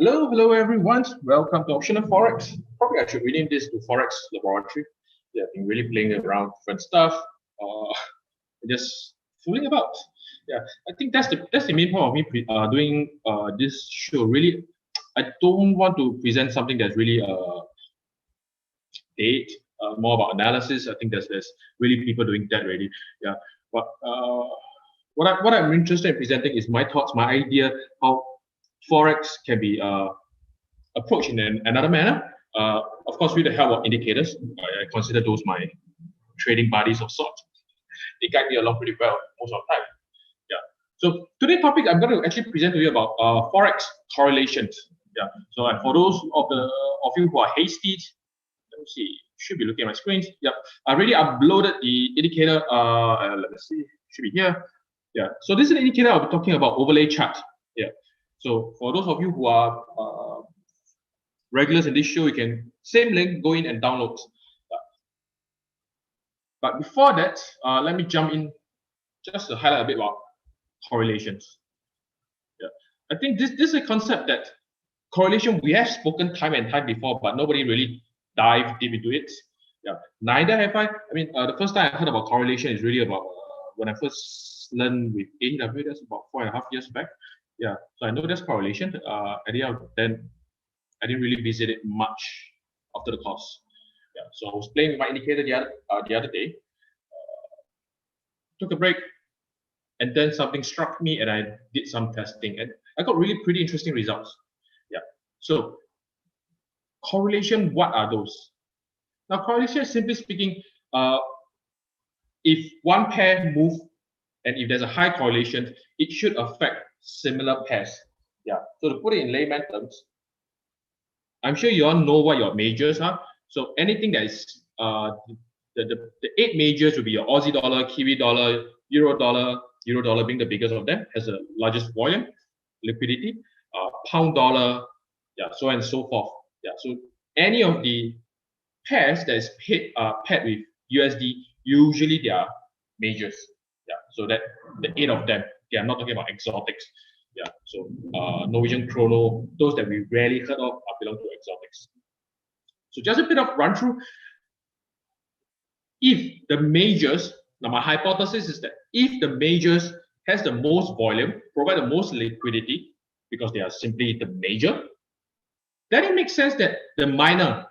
Hello everyone. Welcome to Optional Forex. Probably I should rename this to Forex Laboratory. Yeah, I've been really playing around different stuff, just fooling about. Yeah, I think that's the main point of me doing this show. Really, I don't want to present something that's really date, more about analysis. I think there's really people doing that already. Yeah, but what I'm interested in presenting is my thoughts, my idea how Forex can be approached in another manner. Of course, with the help of indicators, I consider those my trading buddies of sorts. They guide me along pretty well most of the time. Yeah. So today's topic, I'm going to actually present to you about Forex correlations. Yeah. So for those of you who are hasty, let me see, should be looking at my screen. Yep. I already uploaded the indicator. Let me see, should be here. Yeah. So this is an indicator I'll be talking about overlay chart. Yeah. So for those of you who are regulars in this show, you can same link, go in and download. But before that, let me jump in just to highlight a bit about correlations. Yeah, I think this is a concept that correlation we have spoken time and time before, but nobody really dived deep into it. Yeah, neither have I. I mean, the first time I heard about correlation is really about when I first learned with AW. That's about 4.5 years back. Yeah, so I know there's correlation. Then I didn't really visit it much after the course. Yeah, so I was playing with my indicator the other day. Took a break, and then something struck me, and I did some testing, and I got really pretty interesting results. Yeah. So correlation, what are those? Now, correlation, simply speaking, if one pair move, and if there's a high correlation, it should affect similar pairs. Yeah. So to put it in layman terms, I'm sure you all know what your majors are. So anything that is the 8 majors will be your Aussie dollar, Kiwi dollar, Euro dollar being the biggest of them, has the largest volume, liquidity, pound dollar, yeah, so on and so forth. Yeah, so any of the pairs that is paired with USD, usually they are majors. Yeah, so that the 8 of them, okay, I'm not talking about exotics. Yeah, so Norwegian chrono, those that we rarely heard of belong to exotics. So just a bit of run through. If the majors, now my hypothesis is that if the majors has the most volume, provide the most liquidity, because they are simply the major, then it makes sense that the minor,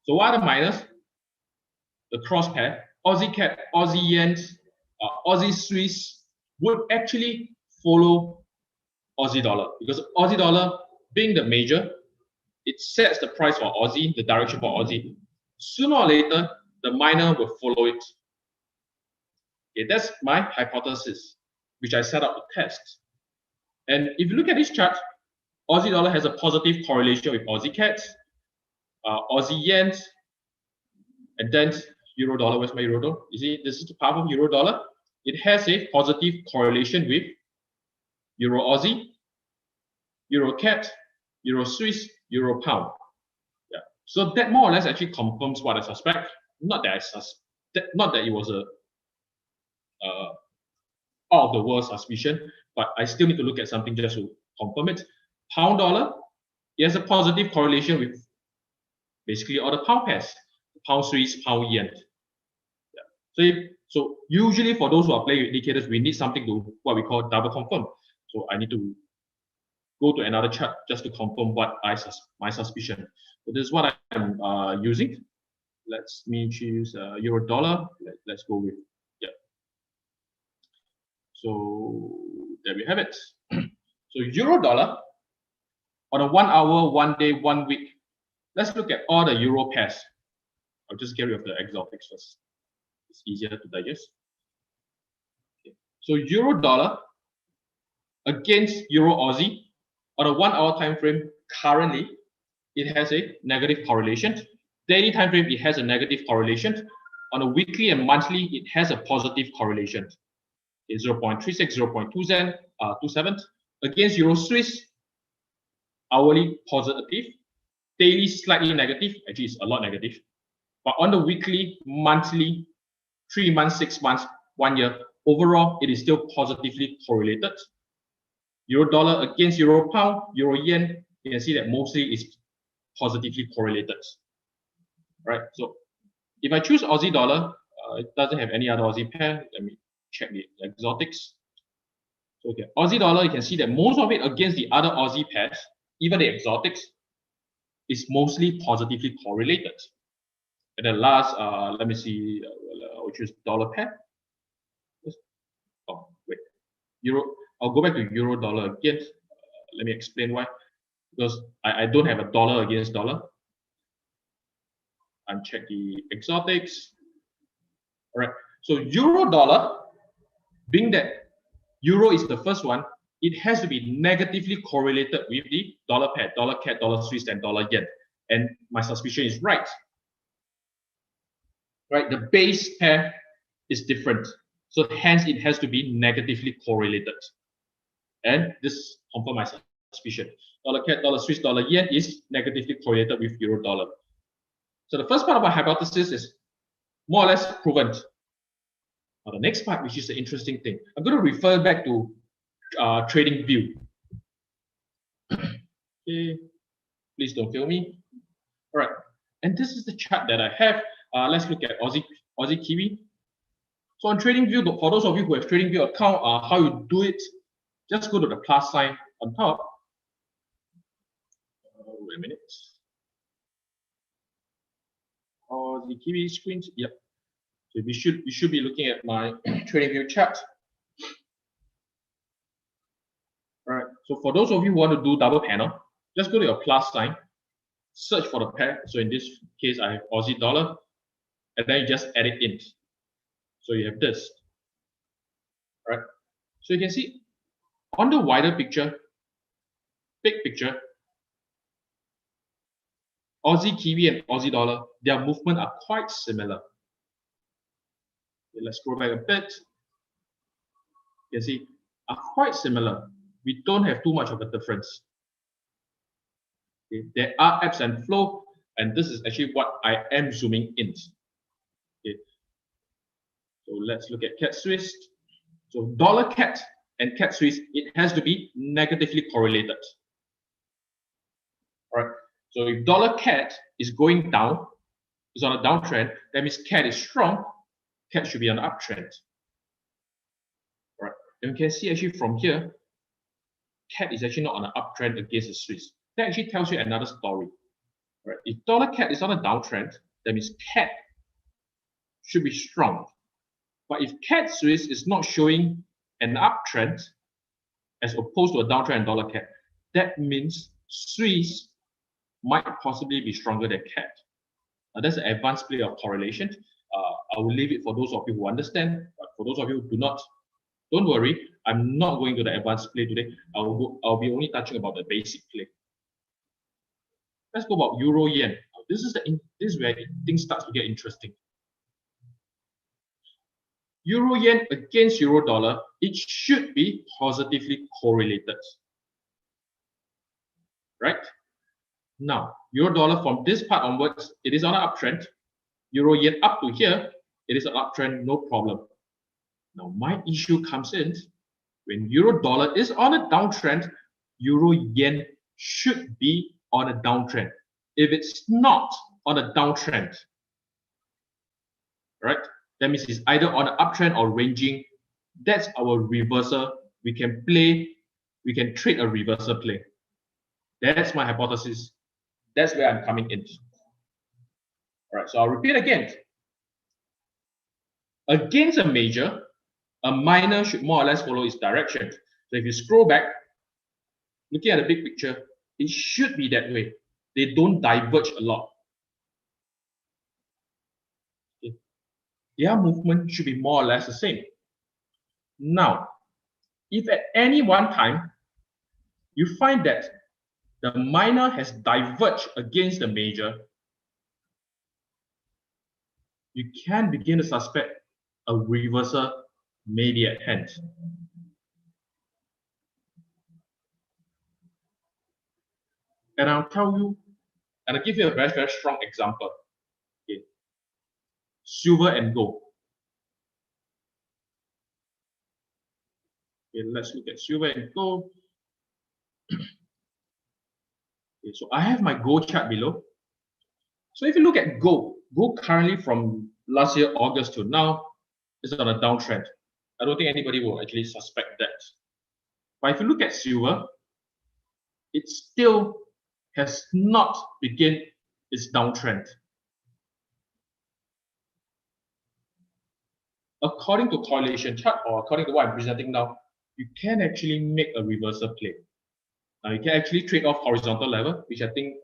so what are the minors? The cross pair, Aussie CAD, Aussie Yen, Aussie Swiss would actually follow Aussie dollar, because Aussie dollar being the major, it sets the price for Aussie, the direction for Aussie. Sooner or later, the minor will follow it. Okay, that's my hypothesis, which I set up to test. And if you look at this chart, Aussie dollar has a positive correlation with Aussie CAD, Aussie Yen, and then Euro dollar. Where's my Euro dollar? You see, this is the power of Euro dollar. It has a positive correlation with Euro Aussie, Euro CAD, Euro Swiss, Euro pound. Yeah. So that more or less actually confirms what I suspect. Not that it was a out of the world suspicion, but I still need to look at something just to confirm it. Pound dollar, it has a positive correlation with basically all the pound pairs, pound Swiss, pound yen. Yeah. So usually for those who are playing with indicators, we need something to what we call double confirm. So I need to go to another chart just to confirm what my suspicion. So this is what I'm using. Let me choose Euro dollar. Let's go with, yeah. So there we have it. So Euro dollar on a 1 hour, 1 day, 1 week. Let's look at all the Euro pairs. I'll just get rid of the exotics first. It's easier to digest. Okay. So Euro dollar against Euro Aussie on a 1 hour time frame, currently it has a negative correlation. Daily time frame, it has a negative correlation. On a weekly and monthly, it has a positive correlation. It's 0.36, 0.27. Against Euro Swiss, hourly positive, daily slightly negative. Actually, it's a lot negative. But on the weekly, monthly, 3 months, 6 months, 1 year, overall, it is still positively correlated. Euro dollar against Euro pound, Euro yen, you can see that mostly is positively correlated, right? So if I choose Aussie dollar, it doesn't have any other Aussie pair. Let me check the exotics. So okay, Aussie dollar, you can see that most of it against the other Aussie pairs, even the exotics, is mostly positively correlated. And then last, let me see, I'll choose dollar pair. Oh, wait, euro. I'll go back to euro dollar again. Let me explain why. Because I don't have a dollar against dollar. Uncheck the exotics. All right. So euro dollar, being that euro is the first one, it has to be negatively correlated with the dollar pair, dollar CAD, dollar Swiss, and dollar yen. And my suspicion is right. Right. The base pair is different. So hence it has to be negatively correlated. And this confirms my suspicion. Dollar CAD, dollar Swiss, dollar yen is negatively correlated with euro dollar. So the first part of my hypothesis is more or less proven. Now the next part, which is the interesting thing, I'm going to refer back to trading view. Okay, please don't fail me. All right, and this is the chart that I have. Let's look at Aussie Kiwi. So on trading view, for those of you who have trading view account, how you do it, just go to the plus sign on top. Wait a minute. Aussie Kiwi screens. Yep. So you should be looking at my trading view chart. All right. So for those of you who want to do double panel, just go to your plus sign, search for the pair. So in this case, I have Aussie dollar, and then you just add it in. So you have this. All right. So you can see on the wider picture, big picture, Aussie Kiwi and Aussie dollar, their movement are quite similar. Okay, let's scroll back a bit. You can see are quite similar. We don't have too much of a difference. Okay, there are ebbs and flow, and this is actually what I am zooming in. Okay, so let's look at CAD Swiss. So dollar CAD and CAD Swiss, it has to be negatively correlated. All right. So if dollar CAD is going down, is on a downtrend, that means CAD is strong. CAD should be on an uptrend. All right. And we can see actually from here, CAD is actually not on an uptrend against the Swiss. That actually tells you another story. Right? If dollar CAD is on a downtrend, that means CAD should be strong. But if CAD Swiss is not showing an uptrend as opposed to a downtrend in dollar CAD, that means Swiss might possibly be stronger than CAD. That's an advanced play of correlation. I will leave it for those of you who understand, but for those of you who do not, don't worry. I'm not going to the advanced play today. I'll be only touching about the basic play. Let's go about Euro Yen. This is where things start to get interesting. Euro Yen against Euro Dollar, it should be positively correlated. Right? Now, Euro Dollar from this part onwards, it is on an uptrend. Euro Yen up to here, it is an uptrend, no problem. Now, my issue comes in when Euro Dollar is on a downtrend, Euro Yen should be on a downtrend. If it's not on a downtrend, right? That means it's either on an uptrend or ranging. That's our reversal. We can trade a reversal play. That's my hypothesis. That's where I'm coming in. All right, so I'll repeat again. Against a major, a minor should more or less follow its direction. So if you scroll back, looking at the big picture, it should be that way. They don't diverge a lot. Okay. Their movement should be more or less the same. Now, if at any one time you find that the minor has diverged against the major, you can begin to suspect a reversal may be at hand. And I'll tell you, and I'll give you a very, very strong example. Okay. Silver and gold. Okay, let's look at silver and gold. Okay, so I have my gold chart below. So if you look at gold currently from last year, August to now, is on a downtrend. I don't think anybody will actually suspect that. But if you look at silver, it still has not begun its downtrend. According to correlation chart, or according to what I'm presenting now, you can actually make a reversal play. Now you can actually trade off horizontal level, which I think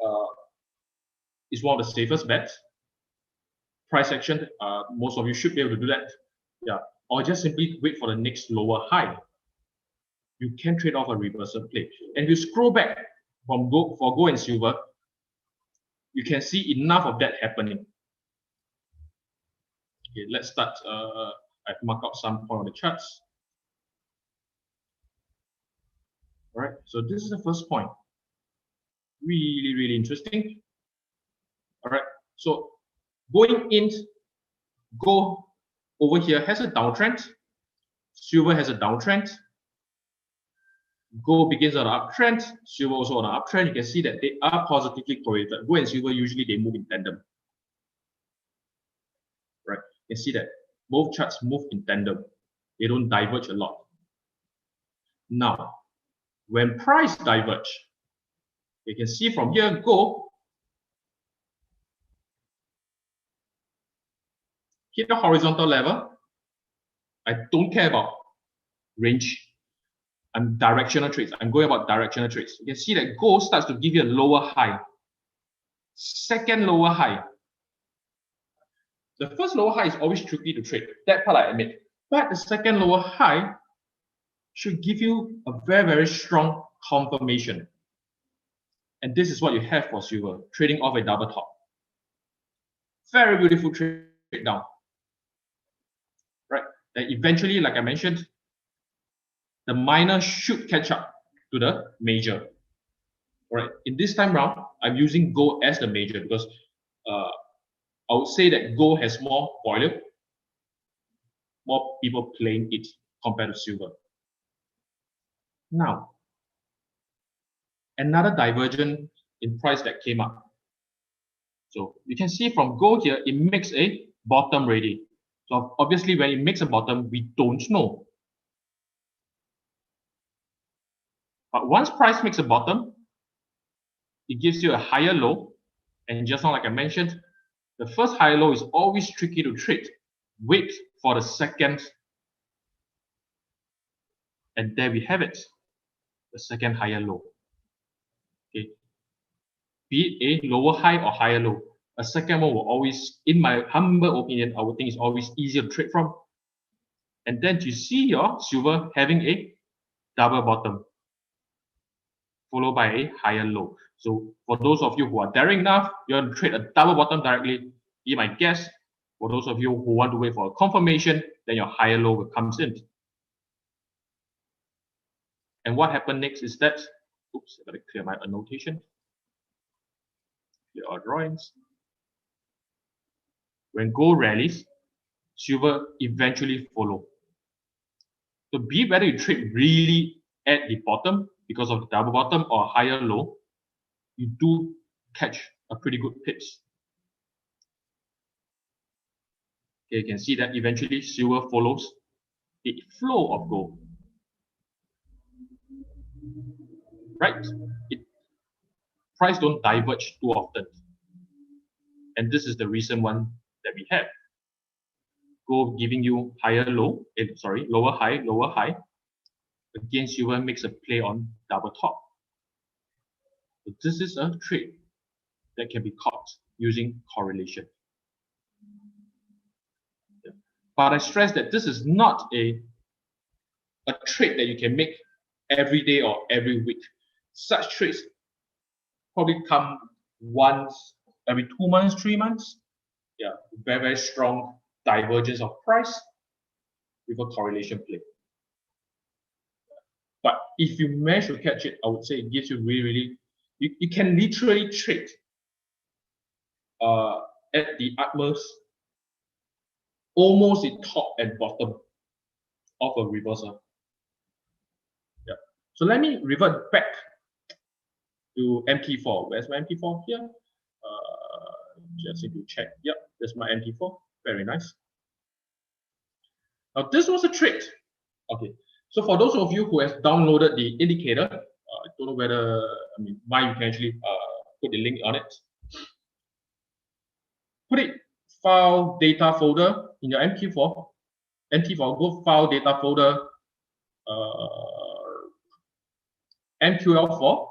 is one of the safest bets. Price action, most of you should be able to do that. Yeah, or just simply wait for the next lower high. You can trade off a reversal play. And if you scroll back from gold for gold and silver, you can see enough of that happening. Okay, let's start. I've marked out some point on the charts. All right, so this is the first point. Really, really interesting. All right, so going in, gold over here has a downtrend. Silver has a downtrend. Gold begins on an uptrend. Silver also on an uptrend. You can see that they are positively correlated. Gold and silver usually they move in tandem. Right, you can see that both charts move in tandem. They don't diverge a lot. Now, when price diverge, you can see from here, gold hit the horizontal level. I don't care about range. I'm directional trades. I'm going about directional trades. You can see that gold starts to give you a lower high. Second lower high. The first lower high is always tricky to trade. That part I admit. But the second lower high should give you a very, very strong confirmation. And this is what you have for silver, trading off a double top. Very beautiful trade down. Right? And eventually, like I mentioned, the minor should catch up to the major. All right. In this time round, I'm using gold as the major because I would say that gold has more volume, more people playing it compared to silver. Now, another divergence in price that came up. So you can see from gold here, it makes a bottom already. So obviously when it makes a bottom, we don't know. But once price makes a bottom, it gives you a higher low. And just now, like I mentioned, the first higher low is always tricky to trade. Wait for the second. And there we have it, the second higher low. Okay. Be it a lower high or higher low. A second one will always, in my humble opinion, I would think is always easier to trade from. And then you see your silver having a double bottom, followed by a higher low. So for those of you who are daring enough, you want to trade a double bottom directly, be my guess. For those of you who want to wait for a confirmation, then your higher low comes in. And what happened next is that, oops, I gotta clear my annotation. Here are drawings. When gold rallies, silver eventually follow. So be it whether you trade really at the bottom because of the double bottom or higher low, you do catch a pretty good pips. Okay, you can see that eventually silver follows the flow of gold. Right? Price don't diverge too often. And this is the recent one that we have. Gold giving you higher low, lower high. Again, silver makes a play on double top. So this is a trade that can be caught using correlation. Yeah. But I stress that this is not a trade that you can make every day or every week. Such trades probably come once every 2 months, 3 months. Yeah, very, very strong divergence of price with a correlation play. But if you manage to catch it, I would say it gives you really, you can literally trade at the utmost, almost the top and bottom of a reversal. Yeah. So let me revert back to MT4. Where's my MT4 here? Just need to check. Yep, there's my MT4. Very nice. Now this was a trade. Okay, so for those of you who have downloaded the indicator, I don't know whether, why you can actually put the link on it. Put it file data folder in your MT4. Go file data folder, MQL4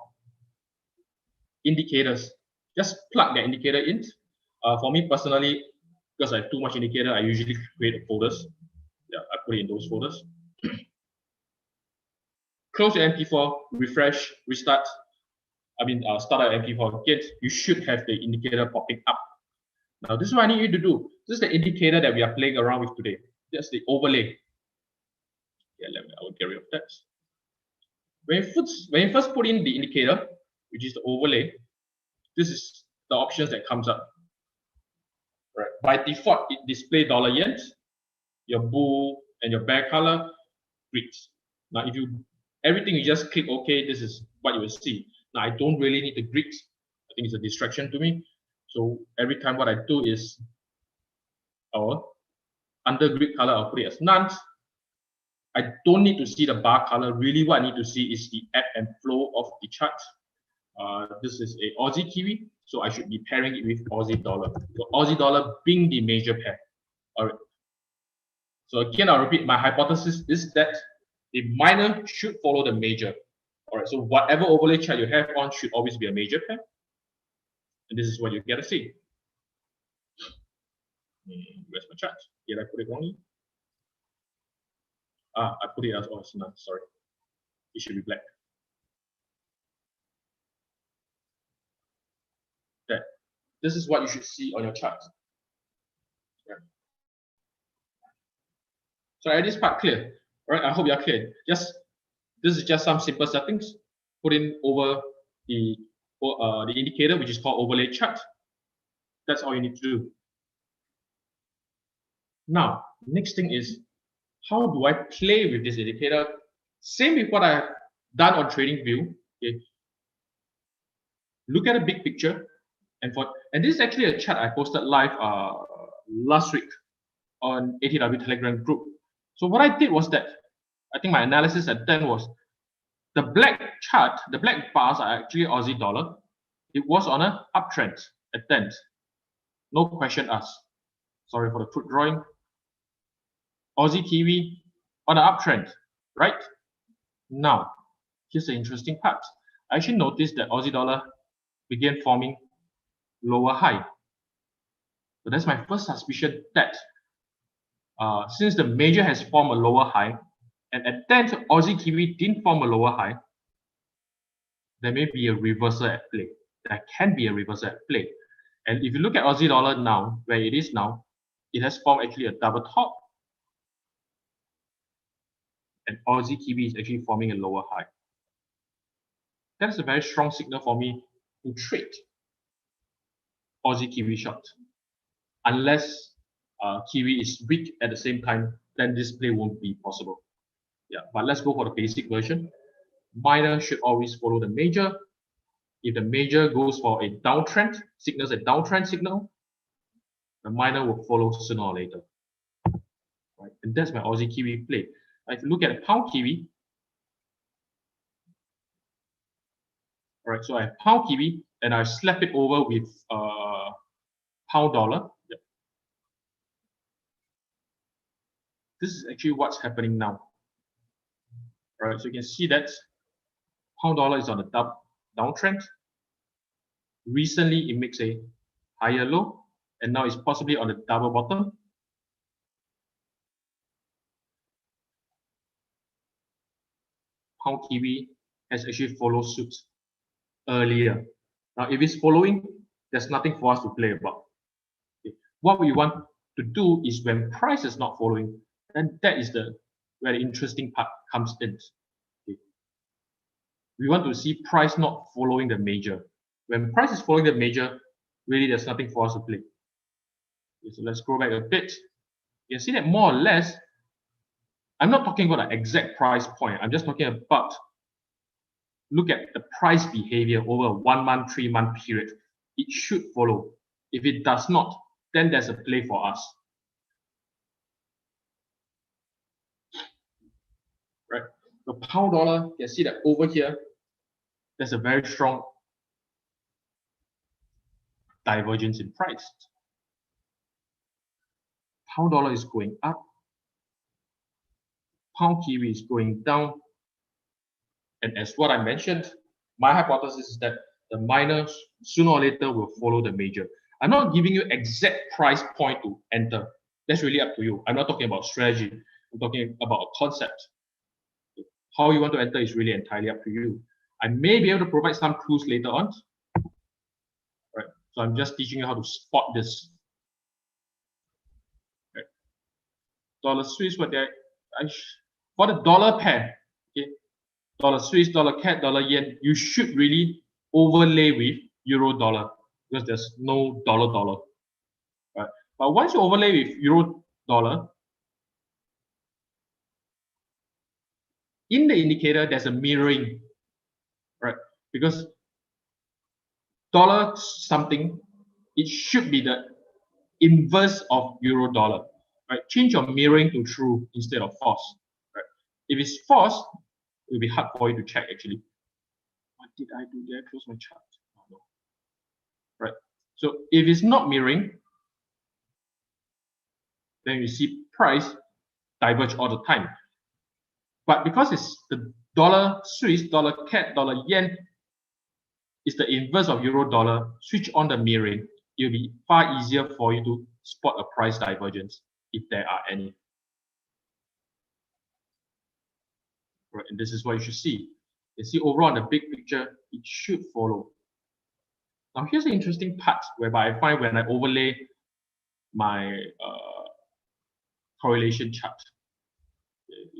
indicators. Just plug the indicator in. For me personally, because I have too much indicator, I usually create folders. Yeah, I put it in those folders. Close your MP4, refresh, restart. Start our MP4 again. You should have the indicator popping up. Now, this is what I need you to do. This is the indicator that we are playing around with today. That's the overlay. Yeah, I will get rid of that. When you first put in the indicator, which is the overlay, this is the options that comes up. Right. By default, it displays $yen, your bull and your bear color, Greeks. Now, if everything you just click OK, this is what you will see. Now, I don't really need the Greeks. I think it's a distraction to me. So every time what I do is, under Greek color, I'll put it as none. I don't need to see the bar color. Really, what I need to see is the ebb and flow of the chart. This is a Aussie Kiwi, so I should be pairing it with Aussie dollar. So Aussie dollar being the major pair. All right. So again, I'll repeat, my hypothesis is that the minor should follow the major. All right. So whatever overlay chart you have on should always be a major pair. And this is what you get to see. Where's my chart? Did I put it wrongly? I put it as none. Sorry. It should be black. That. This is what you should see on your chart. Yeah. So is this part clear? All right, I hope you are clear. This is just some simple settings. Put in over the indicator, which is called overlay chart. That's all you need to do. Now, next thing is, how do I play with this indicator? Same with what I've done on TradingView. Okay. Look at the big picture, and this is actually a chart I posted live last week on ATW Telegram group. So what I did was that, I think my analysis at then was, the black chart, the black bars are actually Aussie dollar. It was on an uptrend at then. No question asked. Sorry for the crude drawing. Aussie Kiwi on an uptrend, right? Now, here's the interesting part. I actually noticed that Aussie dollar began forming lower high. So that's my first suspicion that since the major has formed a lower high, and at that Aussie Kiwi didn't form a lower high, there may be a reversal at play. There can be a reversal at play. And if you look at Aussie dollar now, where it is now, it has formed actually a double top. And Aussie Kiwi is actually forming a lower high. That's a very strong signal for me to trade Aussie Kiwi short. Unless Kiwi is weak at the same time, then this play won't be possible. Yeah, but let's go for the basic version. Minor should always follow the major. If the major goes for a downtrend, signals a downtrend signal, the minor will follow sooner or later. Right? And that's my Aussie Kiwi play. Now, if you look at a pound Kiwi, all right, so I have pound Kiwi and I slap it over with pound dollar. Yeah. This is actually what's happening now. All right, so you can see that pound dollar is on a downtrend. Recently, it makes a higher low, and now it's possibly on a double bottom. Pound Kiwi has actually followed suit earlier. Now, if it's following, there's nothing for us to play about. Okay. What we want to do is when price is not following, then that is where the interesting part comes in. Okay. We want to see price not following the major. When price is following the major, really there's nothing for us to play. Okay, so let's go back a bit. You can see that more or less, I'm not talking about an exact price point. I'm just talking about look at the price behavior over a 1 month, 3 month period. It should follow. If it does not, then there's a play for us. Right? The pound dollar, you can see that over here, there's a very strong divergence in price. Pound dollar is going up. Pound Kiwi is going down. And as what I mentioned, my hypothesis is that the minor sooner or later will follow the major. I'm not giving you exact price point to enter. That's really up to you. I'm not talking about strategy. I'm talking about a concept. How you want to enter is really entirely up to you. I may be able to provide some clues later on. Right. So I'm just teaching you how to spot this. Right. Dollar Swiss, for the dollar pair, okay, dollar Swiss, dollar CAD, dollar yen, you should really overlay with euro dollar because there's no dollar dollar. Right? But once you overlay with euro dollar, in the indicator, there's a mirroring, right? Because dollar something, it should be the inverse of euro dollar, right? Change your mirroring to true instead of false, right? If it's false, it will be hard for you to check actually. What did I do there? Close my chart. Oh, no. Right. So if it's not mirroring, then you see price diverge all the time. But because it's the dollar Swiss, dollar CAD, dollar yen is the inverse of euro dollar, switch on the mirroring, it'll be far easier for you to spot a price divergence if there are any. Right, and this is what you should see. You see overall in the big picture, it should follow. Now here's the interesting part whereby I find when I overlay my correlation chart.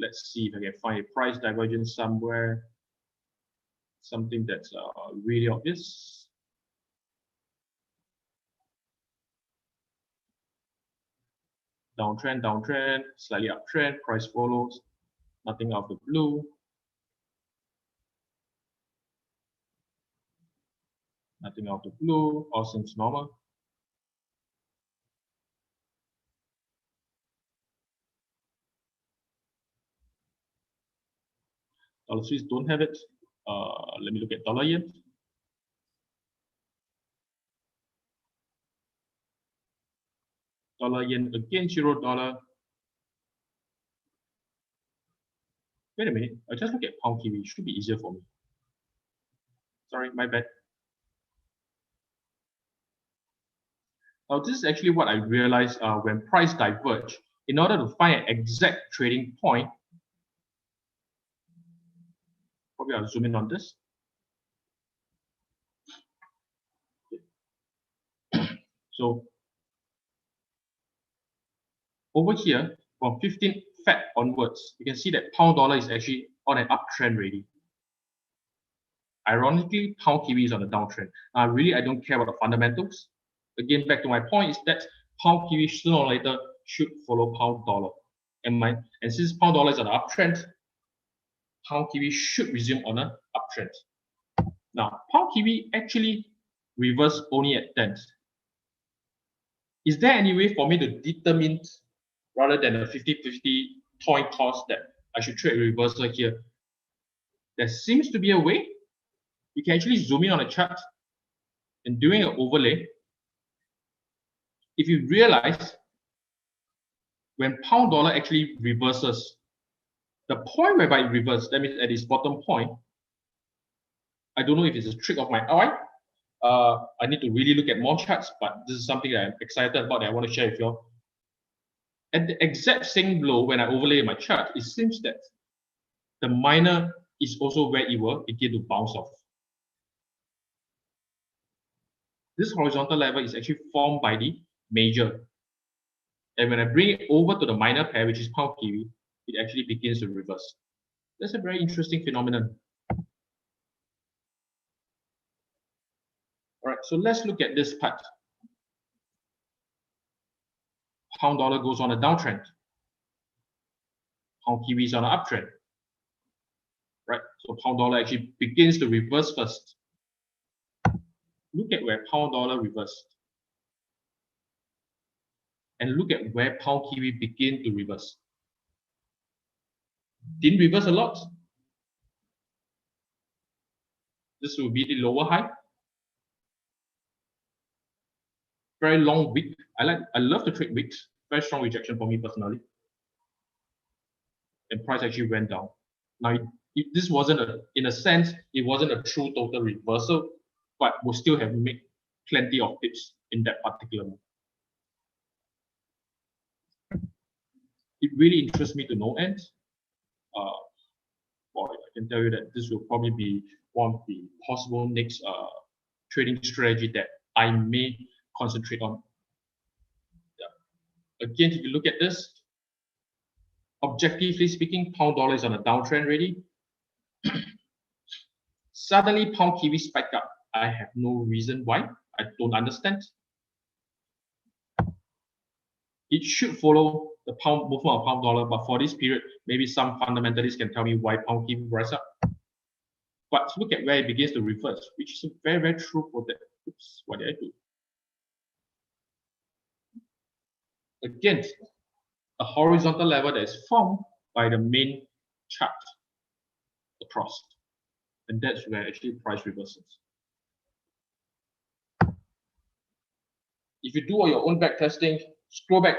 Let's see if I can find a price divergence somewhere. Something that's really obvious. Downtrend, downtrend, slightly uptrend, price follows, nothing out of the blue. Nothing out of the blue, all seems normal. Dollar Swiss don't have it. Let me look at dollar yen. Dollar yen against euro dollar. Wait a minute, I just look at pound kiwi. It should be easier for me. Sorry, my bad. Now, this is actually what I realized when price diverge. In order to find an exact trading point, probably I'll zoom in on this. So over here, from 15 Fed onwards, you can see that pound dollar is actually on an uptrend already. Ironically, pound kiwi is on a downtrend. Really, I don't care about the fundamentals. Again, back to my point is that pound kiwi sooner or later should follow pound dollar. And since pound dollar is on an uptrend, pound kiwi should resume on an uptrend. Now, pound kiwi actually reversed only at 10. Is there any way for me to determine, rather than a 50-50 coin toss, that I should trade reversal here? There seems to be a way. You can actually zoom in on a chart and doing an overlay. If you realize when pound dollar actually reverses, the point whereby it reverses, that means at its bottom point, I don't know if it's a trick of my eye. I need to really look at more charts, but this is something that I'm excited about that I want to share with you all. At the exact same low, when I overlay my chart, it seems that the minor is also where it will begin to bounce off. This horizontal level is actually formed by the major. And when I bring it over to the minor pair, which is pound kiwi, it actually begins to reverse. That's a very interesting phenomenon. All right, so let's look at this part. Pound dollar goes on a downtrend. Pound kiwi is on an uptrend. right? So pound dollar actually begins to reverse first. Look at where pound dollar reversed. And look at where pound kiwi begin to reverse. Didn't reverse a lot. This will be the lower high. Very long wick. I love to trade wicks. Very strong rejection for me personally. And price actually went down. Now, this wasn't in a sense, it wasn't a true total reversal, but we'll still have made plenty of tips in that particular move. It really interests me to no end. Boy, I can tell you that this will probably be one of the possible next trading strategy that I may concentrate on. Yeah. Again, if you look at this, objectively speaking, pound dollar is on a downtrend already. Suddenly, pound kiwi spiked up. I have no reason why. I don't understand. It should follow the pound movement of pound dollar, but for this period, maybe some fundamentalists can tell me why pound kiwi rise up. But look at where it begins to reverse, which is very, very true for that. Oops, what did I do? Again, a horizontal level that is formed by the main chart across. And that's where actually price reverses. If you do all your own back testing, scroll back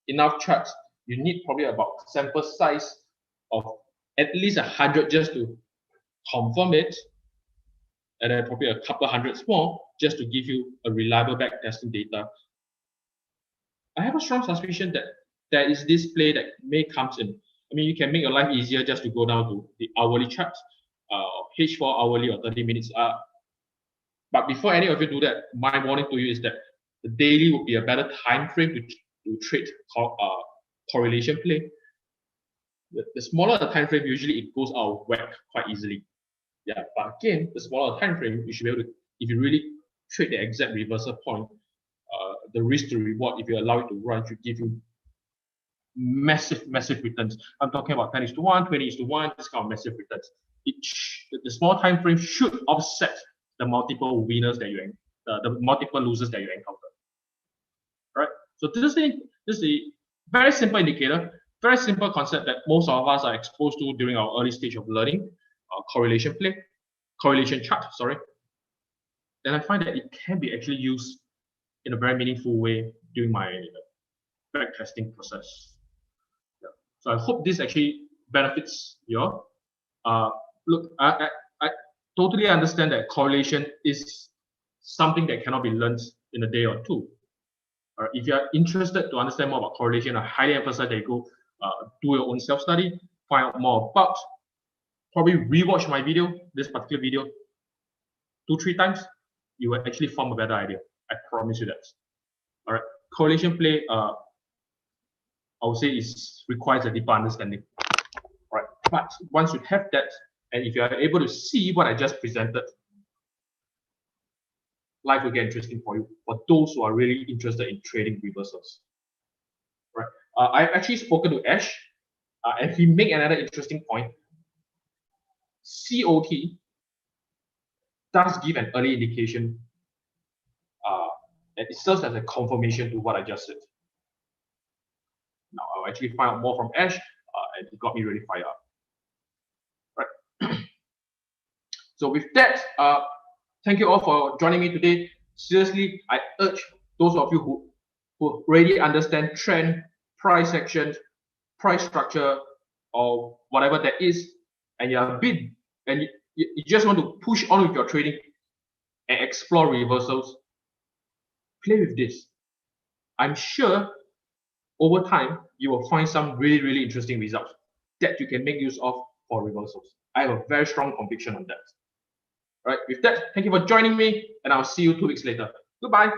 enough charts, you need probably about sample size of at least 100 just to confirm it, and then probably a couple hundreds more just to give you a reliable back testing data. I have a strong suspicion that there is this play that may come in. I mean, you can make your life easier just to go down to the hourly charts, H4 hourly or 30 minutes. But before any of you do that, my warning to you is that the daily would be a better time frame to trade correlation play. The smaller the time frame, usually it goes out of whack quite easily. Yeah, but again, the smaller time frame, you should be able to, if you really trade the exact reversal point, the risk to reward, if you allow it to run, should give you massive, massive returns. I'm talking about 10:1, 20:1, this kind of massive returns. The small time frame should offset the multiple winners that you the multiple losers that you encounter. Right? So this is a very simple indicator, very simple concept that most of us are exposed to during our early stage of learning, correlation chart, sorry. And I find that it can be actually used in a very meaningful way during my backtesting process. Yeah. So I hope this actually benefits you all. Look, I totally understand that correlation is something that cannot be learned in a day or two. If you are interested to understand more about correlation, I highly emphasize that you go do your own self-study, find out more about, probably rewatch my video, this particular video, 2-3 times, you will actually form a better idea. I promise you that. All right, correlation play, I would say requires a deeper understanding. All right, but once you have that, and if you are able to see what I just presented, life will get interesting for you, for those who are really interested in trading reversals. Right. I've actually spoken to Ash, and he made another interesting point. COT does give an early indication, and it serves as a confirmation to what I just said. Now I'll actually find out more from Ash, and it got me really fired up. Right. So with that, thank you all for joining me today. Seriously, I urge those of you who already understand trend, price action, price structure, or whatever that is, and you're a bit, and you just want to push on with your trading and explore reversals, play with this. I'm sure over time you will find some really, really interesting results that you can make use of for reversals. I have a very strong conviction on that. All right, with that, thank you for joining me, and I'll see you 2 weeks later. Goodbye.